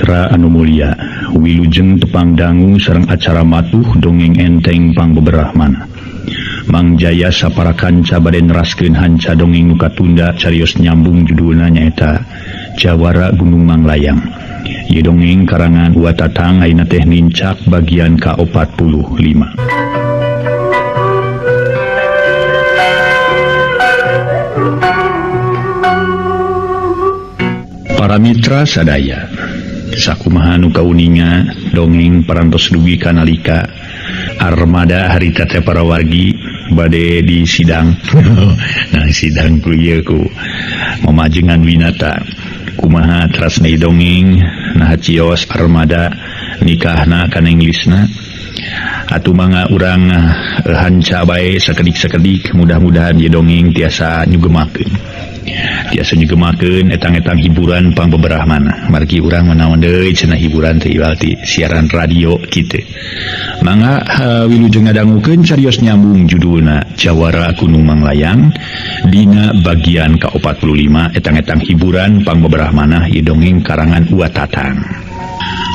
Mitra anu mulia, wilujeng tepang dangu sareng acara matuh dongeng enteng pang beberahmana. Mang Jaya sapara kanca bade neraskeun hanca dongeng nu katunda carios nyambung judulna nyaeta Jawara Gunung Manglayang. Ieu dongeng karangan Watatang ayeuna teh nincak bagian ka-45. Para mitra sadaya, sakumaha nu kauninga dongeng parantos dugi kanalika armada harita teh para wargi bade di sidang. Nah sidang ku ieu ku mamajengan winata kumaha terasna dongeng nah cios armada nikahna kana Inggrisna atuh mangga urang hanca bae sakedik-sakedik mudah-mudahan ieu dongeng tiasa nyugemakeun etang-etang hiburan pang beberahmana margi urang menaon deui cenah hiburan teh iwalti siaran radio kitu. Mangga wilujeng ngadangukeun carios nyambung judulna Jawara Gunung Manglayang dina bagian ka-45 etang-etang hiburan pang beberahmana ieu dongeng karangan Watatang.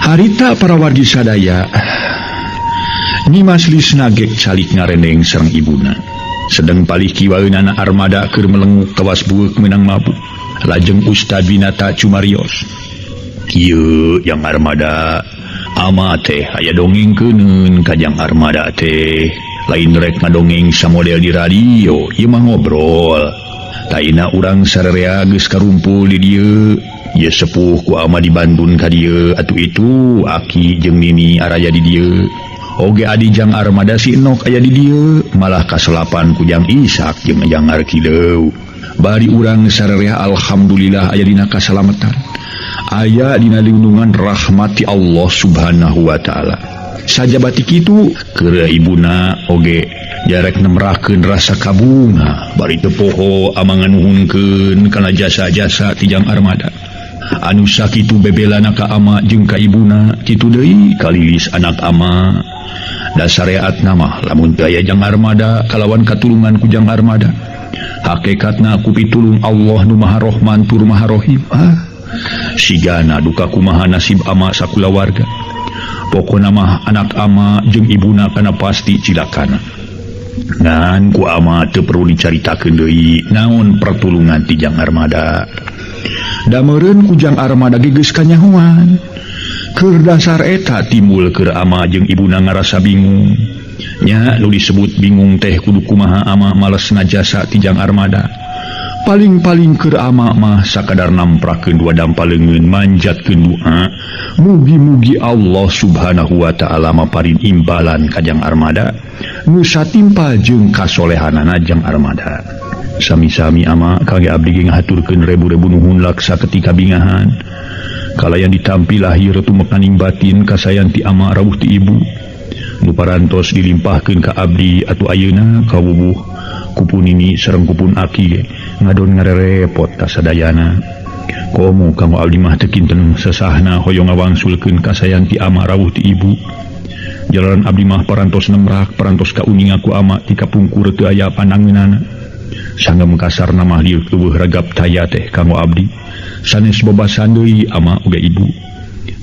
Harita para wargi sadaya Nyimas Lisna gek calik ngarendeng sareng ibuna. Sedang palih kiwaeunana armada keur melenguk kawas bueuk meunang mabuk. Lajeng Ustad Binata cumarios. Ieu yang armada ama teh aya dongengkeuneun ka jang armada teh. Lain rek ngadongeng samodel di radio, ieu mah ngobrol. Taina urang sarerea geus karumpul di dieu. Ieu sepuh ku ama di Bandung ka dieu, atuh itu Aki jeung Nini araya di dieu. Oge adi jang armada si Enok aya di dieu, malah kaselapan ku jang Ishak jeung jang Arkideu. Bari urang sarerea alhamdulillah aya dina kasalamatan. Aya dina lindungan rahmati Allah Subhanahu wa taala. Sajabati kitu keur ibuna oge jarek nemrahkeun rasa kabunga bari teu poho amangan nuhunkeun kana jasa-jasa ti jang armada. Anu sakitu bebelana ka ama jeung ka ibuna kitu deui kalilis anak ama. Dasareat nama lamun daya jang armada kalawan katulungan ku jang armada hakikatna ku pitulung Allah nu maha rohman tur maha rohim. Sigana duka kumaha nasib ama sakulawarga pokona mah anak ama jeung ibuna kana pasti cilakana ngan ku ama teu perlu dicaritakeun deui naon pertulungan ti jang armada. Dameureun ku jang armada geus kanyahoan. Keur dasar eta timbul keur ama jeung ibuna ngarasa bingung. Nya nu disebut bingung teh kudu kumaha ama malesna jasa ti jang armada. Paling-paling keur ama mah sakadar namprakeun dua dampaleungeun manjatkeun doa. Mugi-mugi Allah Subhanahu wa taala maparin imbalan ka jang armada nu satimpal jeung kasolehanana jang armada. Sami-sami ama kage abdi ngahaturkeun rebu-rebu nuhun laksa ketika bingahan. Kalayan ditampi lahir tumekaning batin kasayan ti ama rawuh ti ibu nu parantos dilimpahkeun ka abdi atuh ayeuna kawubuh kupun ini sareng kupun Aki ngadon ngarerepot ka sadayana. Komo kanggo abdi mah teu kinten sesahna hoyong ngawangsulkeun kasayan ti ama rawuh ti ibu. Jalaran abdi mah parantos nemrak parantos kauninga ku ama ti kapungkur teu aya pandangeunana. Sanggem kasarna mah lieu eueuh ragap taya teh kanggo abdi. Sanes bobasan deui ama uga ibu.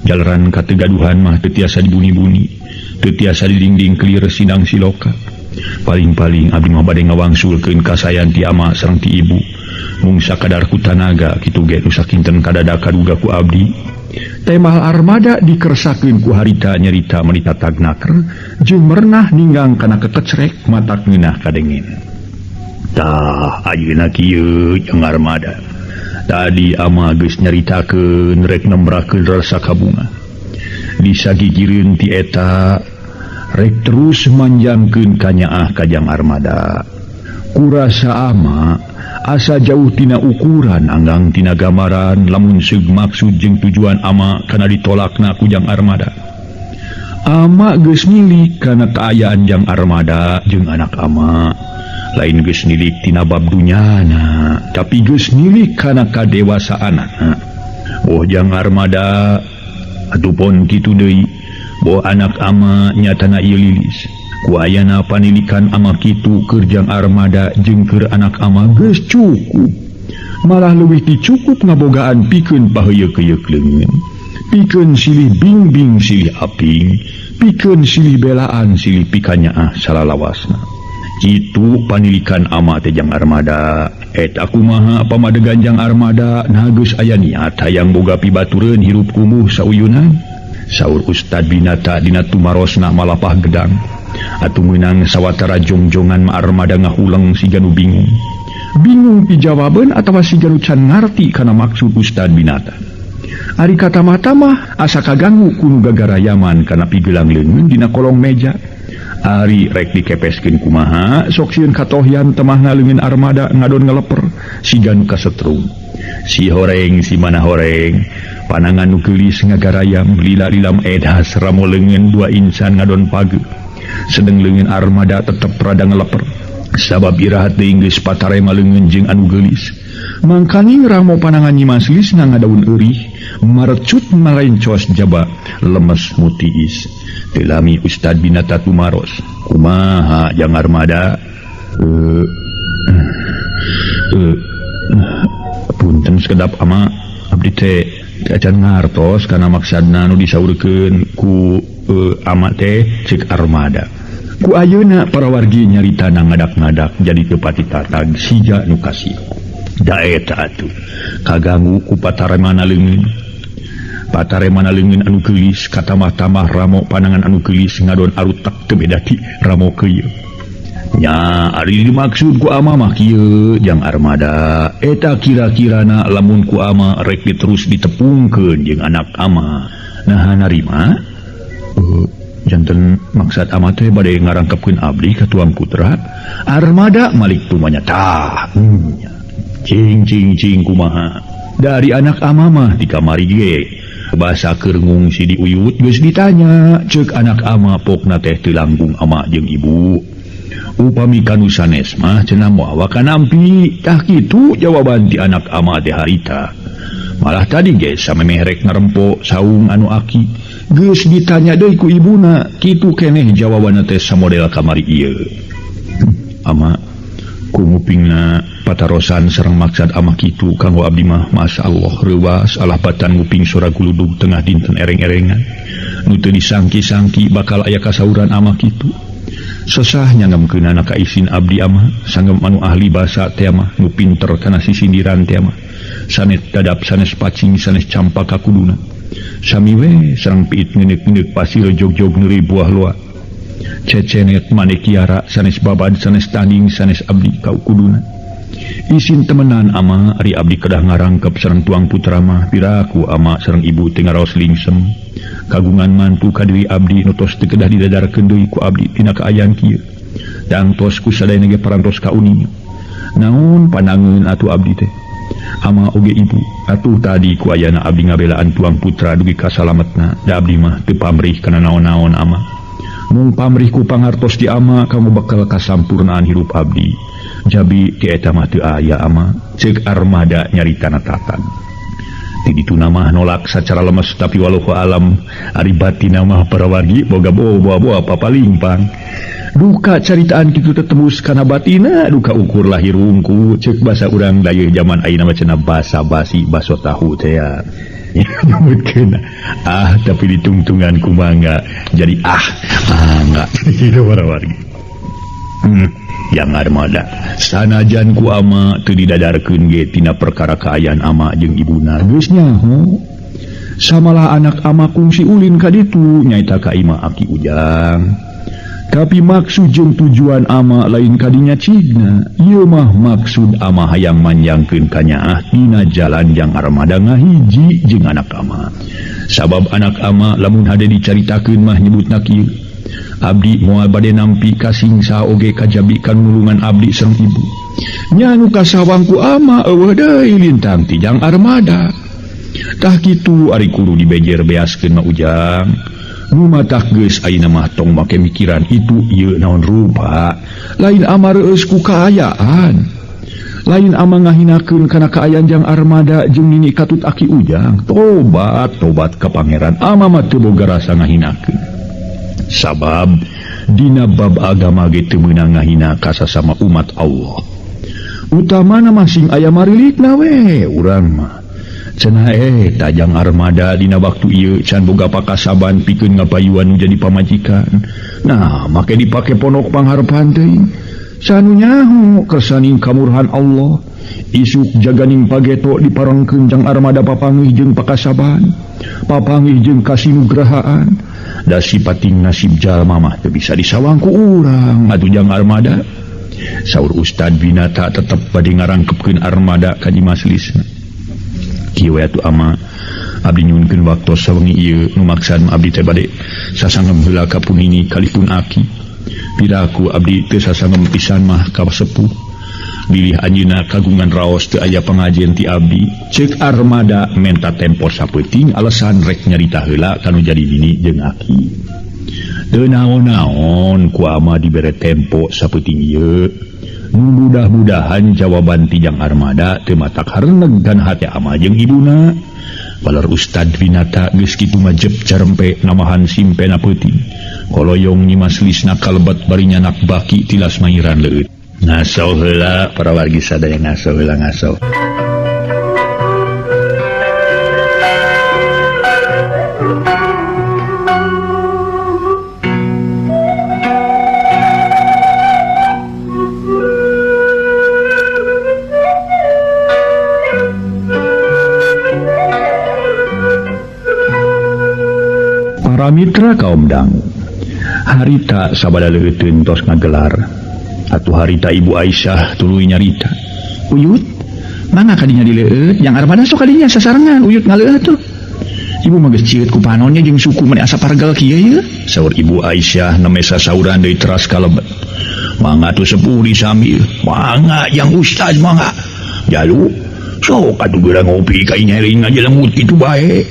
Jalaran kategaduhan mah teu tiasa dibuni-buni, teu tiasa didingding kelir sidang siloka. Paling-paling abdi mah bade ngawangsulkeun kasayan ti ama sareng ti ibu. Mung sakadar ku tanaga kitu ge nu sakinten kadada kaduga ku abdi. Temah armada dikersakeun ku harita nyarita menita tagnaker jeung merenah ninggang kana kekecrek matak ngeunah kadengin. Tah ayeuna kieu jeung armada. Tadi ama geus nyaritakeun rek nembrakeun rasa kabunga. Disagigireun ti eta rek terus manjangkeun kanyaah ka jang armada. Kurasa ama asa jauh tina ukuran anggang tina gambaran lamun seug maksud jeung tujuan ama kana ditolakna ku jang armada. Ama geus nilik kana kaayaan jang armada jeung anak ama. Lain geus nilik tina bab dunyana tapi geus nilik kana kadewasaanna. Boh jang armada atupun kitu deui boh anak ama nyatana ieu lilis ku ayana panilikan ama kitu keur jang armada jeung keur anak ama geus cukup. Malah leuwih dicukup ngabogaan pikeun paheuyeuk-heuyeuk leungeun. pikeun silih bingbing silih aping, pikeun silih belaan silih pikanyaah salalawasna. Itu panilikan ama teh Jang Armada. Eta kumaha pamadegan Jang Armada nageus aya niat hayang boga pibatureun hirup kumuh sauyunan. Saur Ustad Binata dina tumarosna malapah gedang. Atuh meunang sawatara jongjongan ma Armada ngahuleng siga nu bingung. Bingung pijawaban atawa siga nu can ngarti kana maksud Ustad Binata. Ari kata mata mah asa kaganggu kuno gagarayaman kana pigelang leungeun dina kolong meja. Ari rek dikepeskeun kumaha sok sieun katohyan temah ngaleungeun Armada ngadon ngaleper siga nu kasetrum. Si horeng si mana horeng panangan nu geulis ngagarayam lila-lilam edas ramo leungeun dua insan ngadon page. Sedeng leungeun Armada tetep rada ngaleper sabab irahat deui geus patarema leungeun jeung anu geulis. Mangkani ramo panangan Nyi Maslis ngadaun eurih marecut malencos jaba lemes mutiis. Telami Ustad Binata tumaros, kumaha Jang Armada? Punten sekedap ama abdi teh acan ngartos kana maksudna nu disaurkeun ku ama teh ceuk Armada. Ku ayeuna para wargi nyaritana ngadak-ngadak jadi teu pati tatag siga nu kasih. Da eta atuh kaganggu ku pataremana leungeun. Pataremana leungeun anu geulis katamah-tamah ramo panangan anu geulis ngadon arutak teu beda ti ramo keuyeul. Nya ari dimaksud ku ama mah kieu Jang Armada, eta kira-kirana lamun ku ama rek terus ditepungkeun jeung anak ama. Nah narima? Janten maksud ama teh bade ngarangkepkeun abdi ka Tuang Putra. Armada malik tumanya tah. Cing kumaha? Dari anak ama mah di kamari ge. Basa keur ngungsi di uyut geus ditanya, ceuk anak ama pokna teh teu langkung ama jeung ibu. Upami kanu sanes mah cenah moal ka nampi, tah kitu jawaban ti anak ama teh harita. Malah tadi ge samemeh rek ngarempo saung anu aki, geus ditanya deui ku ibuna, kitu keneh jawabanna teh samodel kamari ieu. Ama kumupingna patarosan sareng maksud ama kitu kanggo abdi mah masyaallah reuwas alahbatan nguping suara guludug tengah dinten ereng-erengan nu teu disangki-sangki bakal aya kasauran ama kitu. Sesah nyangemkeunana ka isin abdi ama sanggem anu ahli basa teh mah nu pinter kana sisindiran teh mah sanes dadap sanes pacing sanes campaka kuduna sami we sareng piit ngeuneup-ngeuneup pasir jog-jog neuri buah loa. Cecenet mane kiara sanes babad sanes tanding sanes abdi kau kuduna. Isin temenan ama ari abdi kedah ngarangkep sareng Tuang Putra mah piraku ama sareng ibu teu ngaraos lingsem kagungan mantu ka diri abdi nu tos teu kedah didadarkeun deui ku abdi tina kaayaan kieu dang tos ku sadayana ge parantos ka uning. Naon pandangeun atuh abdi teh ama oge ibu atuh tadi ku ayana abdi ngabelaan Tuang Putra dugi kasalametna da abdi mah teu pamrih kana naon-naon ama. Mung pamrih ku pangartos di ama kamu bakal kasampurnaan hirup abdi. Jabi ti eta mah teu aya ama, ceuk Armada nyaritana tatan. Ti ditu mah nolak sacara lemes tapi wallahu alam ari batina mah para wargi boga boa-boa papalimpang. Duka caritaan kitu teh tembus kana batina, duka ukur lahir wungku ceuk basa urang dayeuh zaman ayeuna mah cenah basa basi baso tahu teh ya. Nyebutkeun tapi ditungtungan ku mangga jadi enggak itu para wargi. Yang Armada sanajan ku ama teu didadarkeun ge tina perkara kaayaan ama jeung ibuna geus nyaho samalah anak ama kungsi ulin ka ditu nyaita ka ima aki ujang. Tapi maksud jeung tujuan ama lain kadinya cigna, ieu mah maksud ama hayang manjangkeun kanyaah dina jalan Jang Armada ngahiji jeung anak ama. Sabab anak ama lamun hade dicaritakeun mah nyebutna kieu. Abdi moal bade nampi kasingsa oge kajabikan nulungan abdi sareng ibu. Nya nu kasawang ku ama eueuh deui lintang ti Jang Armada. Tah kitu ari kudu dibejer beaskeun mah ujang. Nu matah geus ayeuna mah tong make mikiran itu ieu naon rupa. Lain ama reueus ku kaayaan. Lain ama ngahinakeun kana kaayaan Jang Armada jeung nini katut aki ujang. Tobat ka pangeran ama mah teu boga rasa ngahinakeun. Sabab dina bab agama ge teu meunang ngahina ka sasama umat Allah. Utamana masing aya marilikna we urang mah. cenah tajang armada dina waktu ieu can boga pakasaban pikeun ngapayuan nu jadi pamajikan. Nah make dipake ponok pangharepan teuing sanu nyaho kersaning kamurhan Allah isuk jaganing pageto diparengkeun jang armada papanggih jeung pakasaban papanggih jeung kasinugrahaan da sipating nasib jalma mah teu bisa disawang ku urang atuh jang armada. Saur Ustad Binata tetep bade ngarangkepkeun armada ka dimaslisna. Kieu we atuh ama abdi nyuwunkeun waktos sawengi ieu nu maksan abdi teh bade sasangem heula ka punini kalipun aki. Piraku abdi teu sasangem pisan mah ka sepuh. Bilih anjeunna kagungan raos teu aya pangajian ti abdi. Ceuk armada menta tempo sapeuting alasan rek nyarita heula kanu jadi bini jeung aki. Teu naon-naon ku ama dibere tempo sapeuting ieu. Nu mudah-mudahan jawaban ti jang armada teu matak hareuneg dan hate ama jeung ibuna. Balar Ustad Binata geus kitu majep carempe namahan simpena peuting. Koloyong nyimaslisna kalebet bari nyanak baki tilas mairan leuit. Ngaso heula para wargi sadaya ngaso heula ngaso. Para mitra kaum dangu, harita sabada leuteun tos ngagelar. Atuh harita Ibu Aisyah tuluy nyarita. Uyut, mangga kadinya dileut, jang armada sok kadinya sasarengan uyut ngaleuh atuh. Ibu mah geus cieut ku panonnya jeung suku mane asa pargal kieu ye. Saur Ibu Aisyah neme sasauran deui teras kalebet. Mangga atuh sepuh disambil. Mangga yang ustaz mangga. Jalu, sok atuh geura ngopi ka nyaring ngajelemut kitu bae.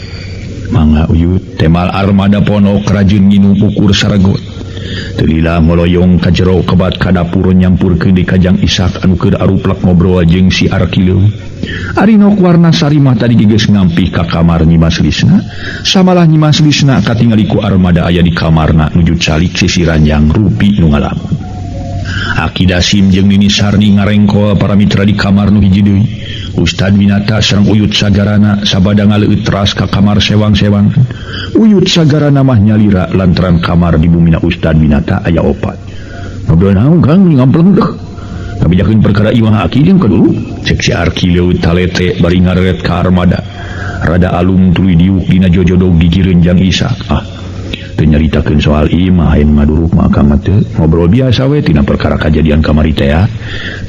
Mangga uyut, temal armada ponok rajin nginum ukur saragot. Telila ngoloyong ka jero kebat ka dapur nyampurkeun di kajang Ishak anu keur aruplak ngobrol jeung si Arkileu. Ari nok warna sari mah tadi geus ngampih ka kamar nyimaslisna, samalah nyimaslisna katingali ku armada aya di kamarna nuju calik sisi ranjang rupi nu ngalamun. Aki Dasim jeung Nini Sarni ngarengkol para mitra di kamar nu hiji deui. Ustad Binata sareng Uyut Sagarana sabada ngaleuit teras ka kamar sewang-sewang. Uyut Sagarana mah nyalira lantaran kamar di bumina Ustad Binata aya 4. Ngobrol naon Kang ngampleng deh. Kabijakeun perkara ieu mah aki jeung kadulu. Cek si Arkileu talete bari ngareret ka armada. Rada alum tuluy diuk dina jojodog gigireun jang Ishak. Teu nyaritakeun soal ieu mah haen maduruk mah Kang teu ngobrol biasa we tina perkara kajadian kamari teh ya.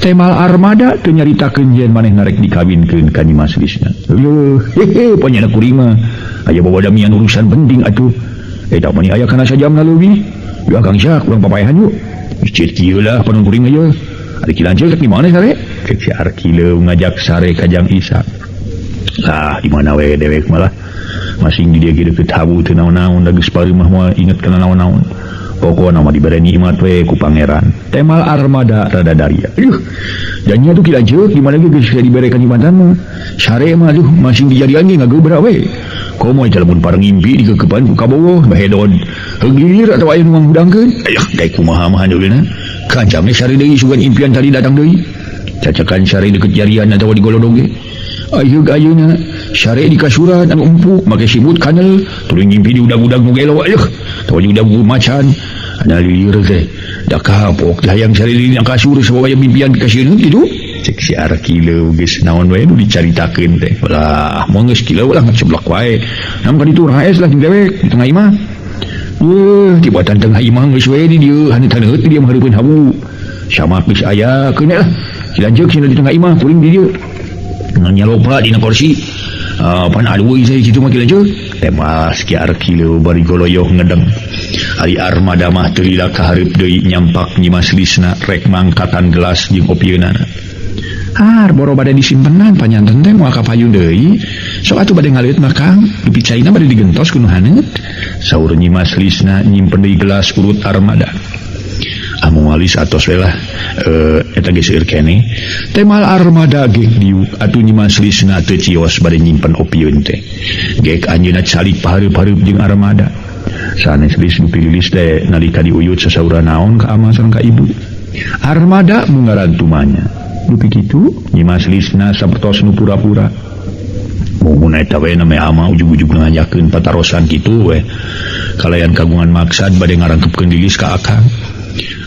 Temal armada teu nyaritakeun yen maneh narek dikawinkeun ka dimaslisna. Yo panyana kuring mah aya babadamian urusan penting atuh. Eta mah aya kana sajamna leuwih. Yo Kang Syak urang papaehan yuk. Cit kieu lah panon kuring aya. Ari kilanceul rek di mana sare? Cek si Arkileu ngajak sare ka jang Ishak. Di mana we dewek malah masing di dia gitu tabu teu naon-naon da geus pareum mah inget kana naon-naon. Pokona mah dibere nikmat we ku pangeran. Temal armada rada daria. Janya tuh kilanceuk di mana ge geus dibere ka nikmatan mah. Sare mah masing dijadian ge ngagebra we. Komo aja lamun pareng ngimpi digegepan ku kabogoh bahedon. Heulir atawa aya nu ngudangkeun. Dai kumaha mah handeulna. Kancangna sare deui sugan impian tadi datang deui. Cacakan sare deket jarian atawa di golodog ge. Ayeug ayeuna sare di kasuran anu empuk make simut kanel tuluy ngimpi di udag-udag nu gelo ayeug tawa di udag macan ana lieur teh da kapok hayang sare di kasur sabaya mimpian kasieun kitu. Cek si Arkileu geus naon wae nu dicaritakeun teh. Lah moal geus kileuh lah ceblok wae. Nam ka ditu raes lah dewek di tengah imah. Tibatan tengah imah geus we di dieu haneut-haneut di dieu hareupeun habu. Sama geus aya keun lah. Cilanceuk cenah di tengah imah kuring di dieu. Nyaloba dina kursi pan aduh saya kitu mah kilanceuk temas ki Arkileu bari goloyoh ngedeng. Ari armada mah teu lila kahareup deui nyampak nyimaslisna rek mangkatan gelas jeung opieunana. Boro bade disimpenan panyanten teh moal kapayun deui. Sok atuh bade ngaleut mah Kang, dipicaina bade digentos ku nu haneut. Saur nyimaslisna nyimpen deui gelas urut armada. Amu walis atos we lah eta geus seueur keneh. Temal armada gek diuk atuh nyimaslisna teu cios bade nyimpen opieun teh. Gek anjeunna calik pahareup-hareup jeung armada. Sanes geus dipililis teh nalika diuyut sasaura naon ka ama sareng ka ibu. Armada mungaran tumanya. Dupi kitu nyimaslisna sapertos nu pura-pura. muhun eta we namanya ama ujug-ujug ngajakeun patarosan kitu we kalayan kagungan maksad bade ngarangkepkeun lilis ka akang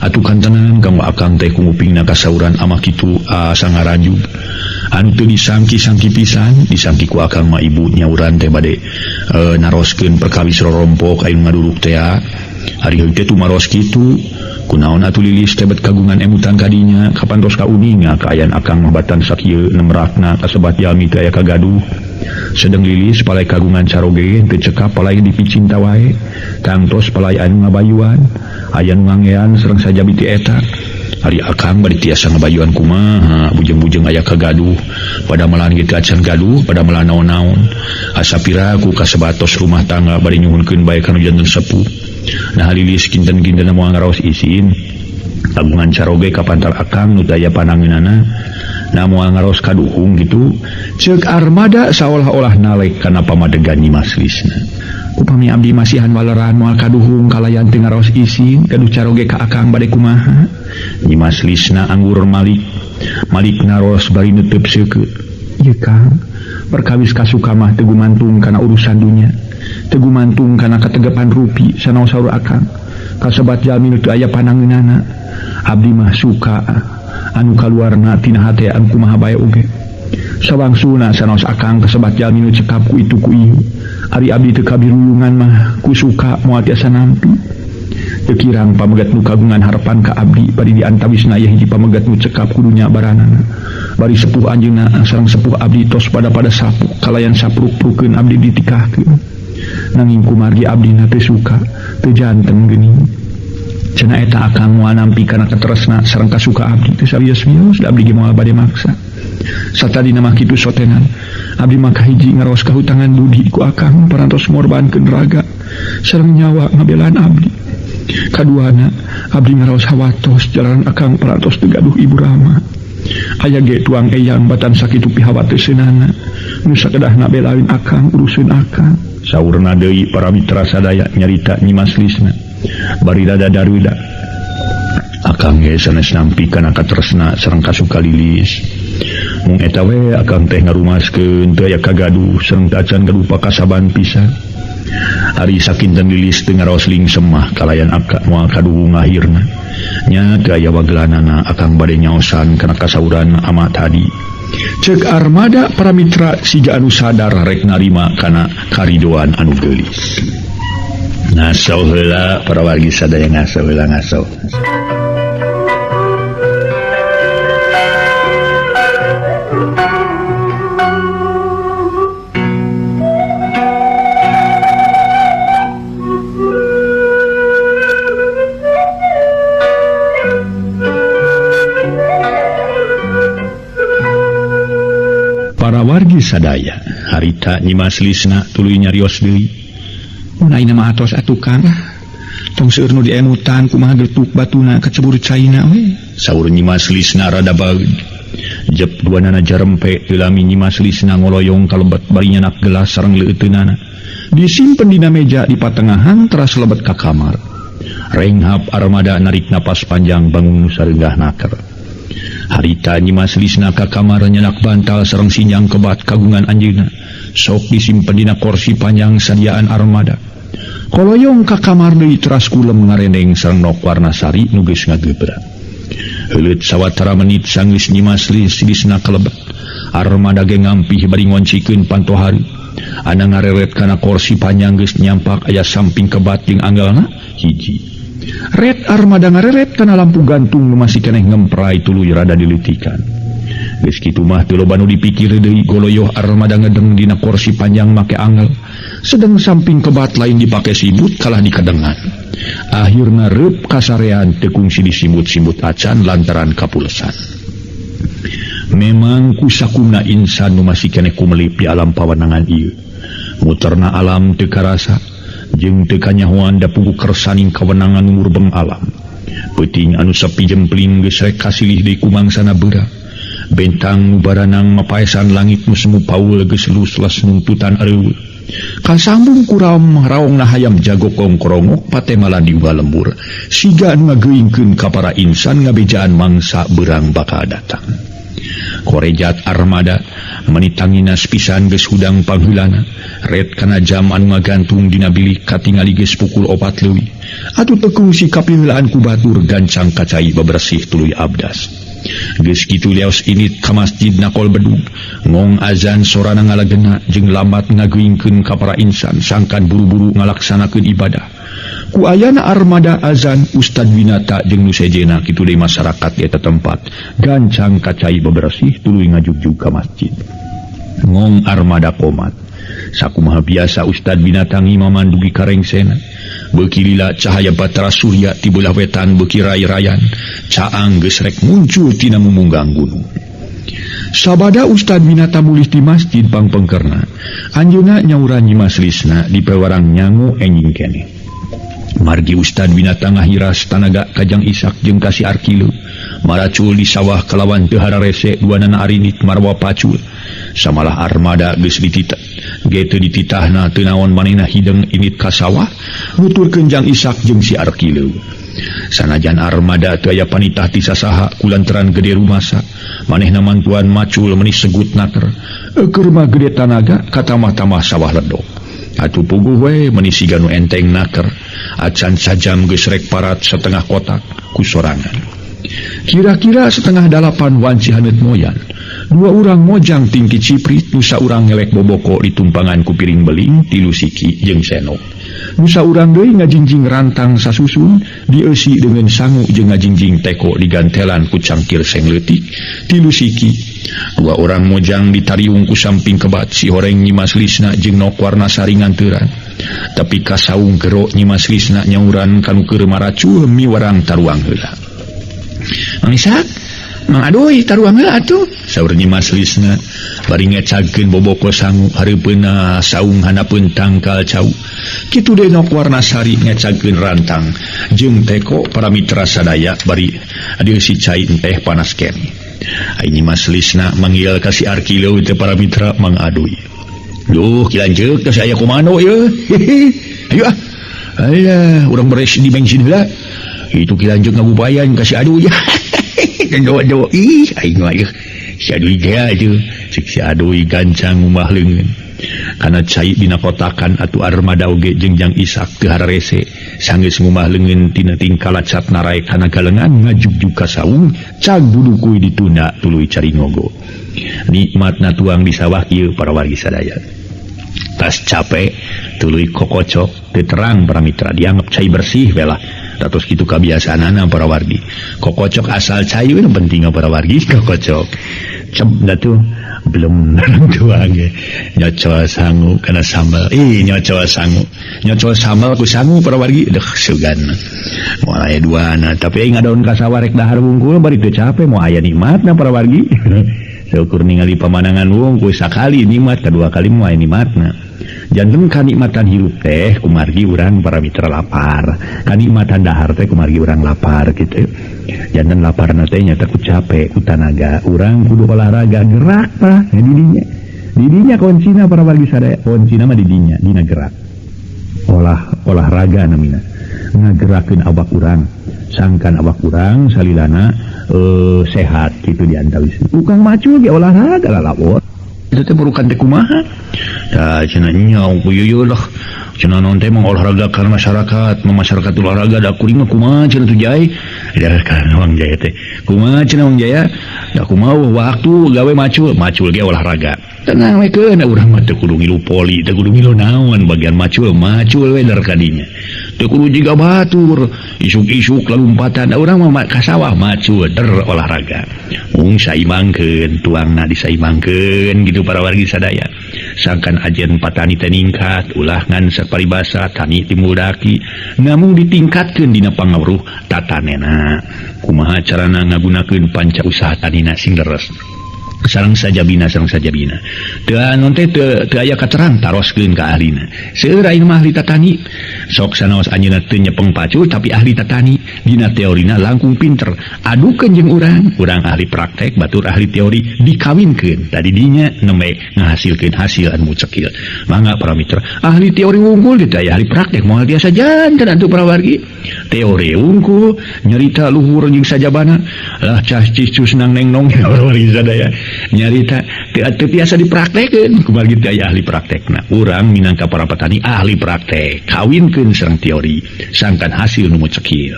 atuh kantenan kanggo akang teh kumupingna kasauran ama kitu asa ngarajub anu teu disangki-sangki pisan disangki ku akang mah ibu nyauran teh bade naroskeun perkawis rorompok anu ngaduruk teh hari heuh teh tumaros kitu kunaon atuh lilis teh bet kagungan emutan kadinya kapan tos kauninga kaayaan akang mah batan sakieu nemrakna kasebat jalmi teh aya kagaduh sedang lilis palai kagungan caroge teu cekap palai dipicinta wae tangtos palai anu ngabayuan aya nu ngangean sareng sajabi ti eta hari akang bari tiasa ngabayuan kumaha bujeng-bujeng aya kagaduh pada melan kitu acan gaduh pada melan naon-naon asa piraku kasebatos rumah tangga bari nyuhunkeun bae kana janten sepuh nah lilis kinten-kinten moal ngaraos isin kagungan caroge kapantar akang nu daya panangeunana na moal ngaraos kaduhung gitu ceuk armada saolah-olah nalek kana pamadegan Nyimas Lisna upami abdi masihan waleran moal kaduhung kalayan teu ngaraos isin kaduh caroge ka akang bade kumaha Nyimas Lisna anggur Malik naros bari neuteup seukeut ieu Kang perkawis kasuka mah teu gumantung kana urusan dunya teu gumantung kana kategepan rupi sanaos saur akang kasebat jalmi nu teu aya panangeunana abdi mah suka anu kaluarna tina hate anu kumaha bae oge sawangsuna sanaos akang kasebat jalmi nu cekap ku itu ku ieu ari abdi teu kabiruyungan mah ku suka moal tiasa nampi teu kirang pamegat nu kagungan harapan ka abdi bari diantawisna aya hiji pamegat nu cekap ku dunya baranana bari sepuh anjeunna sareng sepuh abdi tos pada sapu kalayan sapruk-prukeun abdi ditikahkeun nanging kumargi abdi na teu suka teu janten geuning cenah eta akang moal nampi kana katresna sareng kasuka abdi teu sawios-wios da abdi ge moal bade maksa satadina mah kitu sotenan abdi mah kahiji ngaraos kahutangan budi ku akang parantos ngorbankeun raga sareng nyawa ngabelaan abdi kaduana abdi ngaraos hawatos jalaran akang parantos teu gaduh ibu Rama aya ge tuang eyang batan sakitu pihawa teu seunana nu sakedahna belain akang uruseun akang saurna deui para mitra sadaya nyarita Nyimas Lisna bari dadaruda akang ge sanes nampi kana katresna sareng kasuka lilis mung eta we akang teh ngarumaskeun teu aya kagaduh sareng acan gaduh pakasaban pisan ari sakinten lilis teu ngaraos lingsem mah kalayan akang moal kaduhung akhirna nya teu aya wagelanana akang bade nyaosan kana kasauran ama tadi ceuk armada para mitra siga anu sadar rek narima kana karidoan anu geulis ngaso heula para wargi sadaya ngaso heula ngaso para wargi sadaya harita Nyimas Lisna tuluy nyarios deui mun ayeuna mah atos atuh Kang tong seueur nu diemutan kumaha getuk batuna kacebur caina we saur Nyimas Lisna rada baeud jep duanana jarempe lami Nyimas Lisna ngoloyong kalebet bari nyanak gelas sareng leuteunana disimpen dina meja di patengahan teras lebet ka kamar renghap armada narik napas panjang bangun sarenggah naker harita Nyimas Lisna ka kamar nyanak bantal sareng sinjang kebat kagungan anjeunna sok disimpen dina kursi panjang sadiaan armada koloyong ka kamar deui teras kulem ngareneng sareng nok warna sari nu geus ngagebrak heuleut sawatara menit sanggeus Nyimas Lisna kalebet armada ge ngampih bari ngoncikeun pantohari anu ngareret kana kursi panjang geus nyampak aya samping kebat jeung anggalna hiji red armada ngareret kana lampu gantung nu masih keneh ngemprai tuluy rada dilitikan geus kitu mah teu loba nu dipikir deui goloyoh armada ngedeng dina kursi panjang make angel sedang samping kebat lain dipake sibut kalah dikadengan akhirna reup kasarean teu kungsi disibut-sibut acan lantaran kapulesan memang kusakuna insan nu masih keneh kumelip di alam pawanangan ieu muterna alam teu karasa jeung teu kanyahoan da pugu kersaning kawenangan ngurbeng alam peuting anu sepi jempling geus rek kasilih deui ku mangsana beura bentang nu baranang mapaesan langit nu semu paul geus luslas nuntutan areueuh kasambung ku raongna hayam jago kongkrongok patemala di lembur siga anu ngageuingkeun ka para insan ngabejaan mangsa beurang bakal datang korejat armada Menitangina pisan geus hudang panghulana red kana jam anu ngagantung dina bilik katingali geus pukul 4 leuwih atuh teu si kapiheulaan ku batur gancang kacai bebersih tuluy abdas geus kitu liaos init ka masjid nakol bedug ngong azan sorana ngalagena jeung lambat ngaguingkeun ka para insan sangkan buru-buru ngalaksanakeun ibadah ku ayana armada azan Ustad Winata jeung nu sejena kitu deui masyarakat di eta tempat gancang kacai bebersih tuluy ngajugjug ka masjid ngong armada komat sakumaha biasa Ustad Winata ngimaman dugi karengsena beuki lila cahaya batara surya ti beulah wetan beuki ray-rayan caang geus rek muncul tina mumunggang gunung sabada Ustad Winata mulih di masjid pangpengkerna anjeunna nyauran nyi maslisna di pewarang nyangu enjing keneh margi Ustad Winata ngahiras tanaga Kajang Ishak jeung kasih Arkileu maracul di sawah kalawan teu hararese duanana arinit marwa pacul samalah armada geus dititah getu dititahna teu naon manehna hideung init ka sawah nuturkeun Jang Ishak jeung si Arkileu sanajan armada teu aya panitah ti sasaha kulantaran gede rumasa manehna mantuan macul meuni segut naker keur mah gede tanaga katamah-tamah sawah ledok atuh puguh we meuni siga nu enteng naker acan sajam geus rek parat setengah kotak ku sorangan kira-kira setengah 8 wanci haneut moyan 2 urang mojang tingki ciprit nu saurang ngelek boboko ditumpangan ku piring beling tilu siki jeung senok nu saurang deui ngajingjing rantang sasusun dieusi dengan sangu jeung ngajingjing teko digantelan ku cangkir seng leutik tilu siki 2 orang mojang ditariung ku samping kebat si horeng Nyi Maslisna jeung nok warna saringan teuran tapi ka saung gero Nyi Maslisna nyauran kanu keur maracuh miwarang taruang heula Mang Ishak, Mang Adoy taruang heula atuh saur Nyi Maslisna bari ngecagkeun boboko sangu hareupeuna saung hanapeun tangkal cau kitu deui nok warna sari ngecagkeun rantang jeung teko para mitra sadaya bari adieu si cai teh panas keneh ai Nyi Maslisna manggil ka si Arkileu teh para mitra Mang Adoy duh kilanjeuk teh aya komando ye ayo aya urang beres di bensin heula itu kilanjeuk ngabubayan ka si Adoy dan doa-doa ih aing mah si Adoy ge aja cik si Adoy gancang umah leungeun kana cai dina kotakan atuh armada oge jeung Jang Ishak teu hararese sanggeus ngumah leungeun tina tingkah lacat naraek kana galengan ngajugjug ka saung cag budukuy ditunda tuluy cari ngogo nikmatna tuang di sawah kieu para wargi sadaya tas capek tuluy kokocok teu terang para mitra dianggap cai bersih belah tatos kitu kabiasaanana para wargi kokocok asal cai we penting para wargi kokocok cem da tuh belum narang tuang ge nyocol sangu kana sambal nyocol sambal ku sangu para wargi deuh sugan moal aya duana tapi aing ngadaon ka sawah rek dahar wungkul bari teu capek moal aya nikmatna para wargi seukur ningali pamanangan wungkul sakali nikmat kadua kali moal aya nikmatna janten kanikmatan hirup teh kumargi urang para mitra lapar kanikmatan dahar teh kumargi urang lapar gitu janten lapar teh nya teh ku capek ku tanaga urang kudu olahraga gerak tah didinya kuncina para wargi sadaya kuncina mah didinya dina gerak olahraga namina ngagerakeun awak urang sangkan awak urang salilana sehat gitu diantawis ukang macul ge olahraga lalawot itu teh burukan teh kumaha tah cenah nyau ku yeuh lah cenah naon teh mah olahraga karena masyarakat olahraga da kuring mah kumaha cenah tu jay da kana Wang Jaya teh kumaha cenah Wang Jaya da kumaha waktu gawe macul ge olahraga tenang we keun urang mah teu kudu ngilu poli teu kudu ngilu naon bagian macul we dar kadinya teu kudu jiga batur isuk-isuk lalumpatan urang mah ka sawah macul der olahraga mung saimangkeun tuangna disaimangkeun gitu para wargi sadaya sangkan ajen patani teh ningkat ulah ngan saparibasa tani timuldaki namun ditingkatkeun dina pangawruh tatanena kumaha carana ngagunakeun panca usaha tanina sing leres sareng sajabina teu anu teh teu aya katerang taroskeun ka ahlina seueur aing mah ahli tatani sok sanaos anjeunna teu nyepeng pacul tapi ahli tatani dina teorina langkung pinter adukeun jeung urang ahli praktek batur ahli teori dikawinkeun tadi dinya nembe ngahasilkeun hasil anu cekil mangga para mitra ahli teori unggul teh aya ahli praktek moal biasa janten atuh para wargi teori unggul nyarita luhur jeung sajabana lah cah cicus nang neng nong para wargi sadaya nyarita teu biasa dipraktekeun kumaha kitu aya ahli praktekna. Urang minangka para petani ahli praktek kawinkeun sareng teori sangkan hasil nu cekil.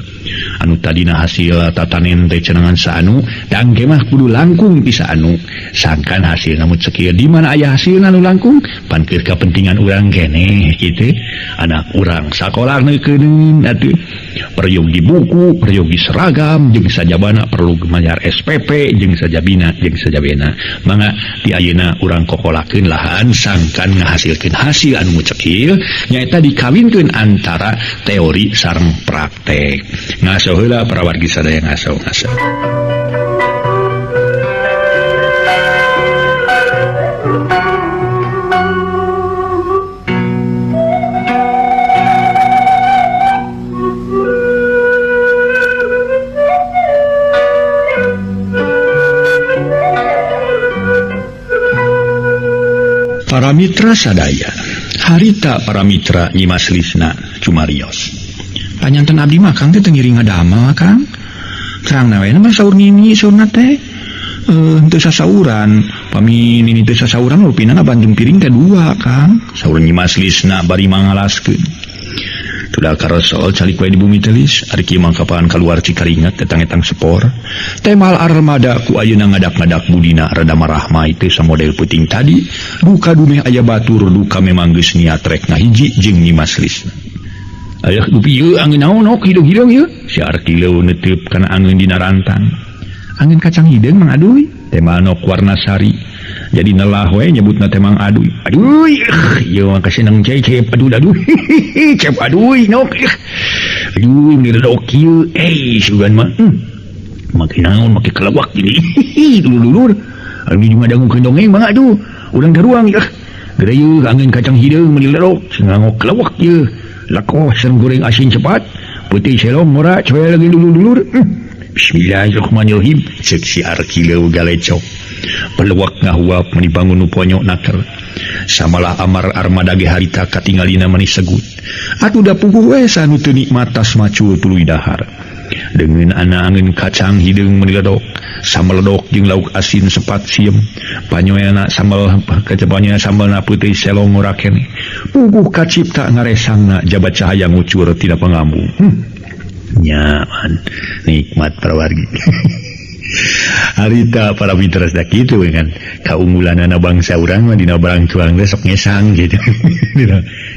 Anu tadina hasil tatanen teh cenangan saanu dangke mah kudu langkung ti saanu sangkan hasil nu cekil. Di mana aya hasilna nu langkung pan keur kapentingan urang keneh kitu. Anak urang sakola neukeun atuh peryogi buku, peryogi seragam, jeung sajabana perlu mayar SPP, jeung sajabina, jeung sajabena. Mangga di ayeuna urang kokolakeun lahan sangkan ngahasilkeun hasil anu cekil nyaeta dikawinkeun antara teori sareng praktek. Ngaso heula para wargi sadaya ngaso. Para mitra sadaya, harita para mitra Nyimas Lisna Cumarios. Panyanten abdi mah Kang teh ngiring ngadamel Kang. Kang na we mah saur ngini saurna teh henteu sasauran. Pami nini teu sasauran rupina Bandung piring kedua Kang. Saur Nyimas Lisna bari mangalaskeun. Tudah karosol calik wae di bumi telis ari kieu mangkapan kaluar Cikaringat tetang-etang sepor. Temal armada ku ayeuna ngadak-ngadak budina rada marahmai teh samodel peuting tadi. Duka dumeh aya batur duka memang geus niat rek ngahiji jeung Nyimas Lisna. Aya dupi ieu angin naon nok hidung-hidung ieu. Si Arkileu neuteup kana angin dina rantang. Angin kacang hideung mang aduy. Tema nok warna sari. Jadi nelah we nyebutna teh mang aduy. Aduy, ieu mah kaseneng cep aduh. Cep aduy nok. Aduy mirdok kieu. Sugan mah. Make naon make kelawak gini. Dulur-dulur. Abi ngadangukeun dongeng mang aduh. Urang daruang ya. Geureuh angin kacang hideung meulirok ngangok kelawak ieu. Lakoh sareng goreng asin cepat. Putih selong mora coe lagi dulur-dulur. Bismillahirrahmanirrahim. Cek si Arkileu galecok. Peluak ngahuap menibangun nu ponyok naker. Samalah amar armada ge harita katingalina manis segut. Atuh da puguh we sanu teu nikmat tas macul tuluy dahar. Dengan ana angin kacang hideung meniledok, sameledok jeung lauk asin sepat siem. Panyoeana sambal kacepanya sambalna peuting selong ora keneh. Puguh kacipta ngaresangna jabat cahaya ngucur tina pangambung. Nyaman nikmat para wargi. Harita para mitra dak kitu kan kaunggulanana bangsa urang mah dina barang cuang teh sok ngesang gitu.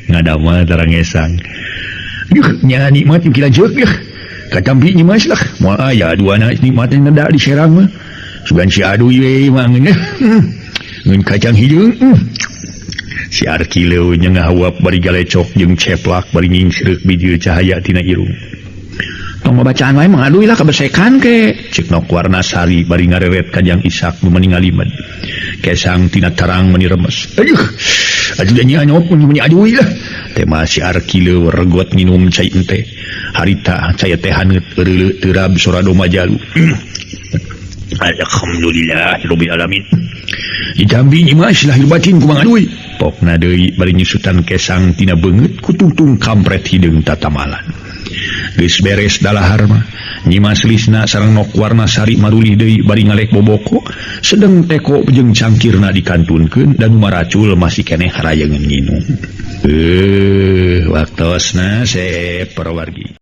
Ngadama tara ngesang. Nya nikmat kila jeuk ya. Katampi Nyimas lah. Moal aya aduana nikmatna da di Serang mah. Sugan si aduy we mangnya. Ngeun kacang hideung. Si Arkileu nya ngahawap bari galecok jeung ceplak bari ngingsreuk bijil cahaya tina irung. Tong bacaan wae mah aduy lah kabesekan ke. Cek nok warna sari bari ngareret Kajang Ishak nu mening ngaliman. Kesang tina terang meni remes. Aduh nya nyok meni aduy lah. Tema si Arkileu regot nginum cai ente. Harita cai teh haneut eureuleu teurab sorado majalu. Alhamdulillahirabbil alamin. Ditambi Nyimas lahir batin ku mang aduy. Pokna deui bari nyusutan kesang tina beungeut ku tungtung kampret hideung tatamalan. Geus beres dalahar mah Nyimas Lisna sareng nok warna sari marulih deui bari ngalek boboko sedeng teko jeung cangkirna dikantunkeun dan maracul masih keneh harayeungeun nginum. Waktosna se para wargi.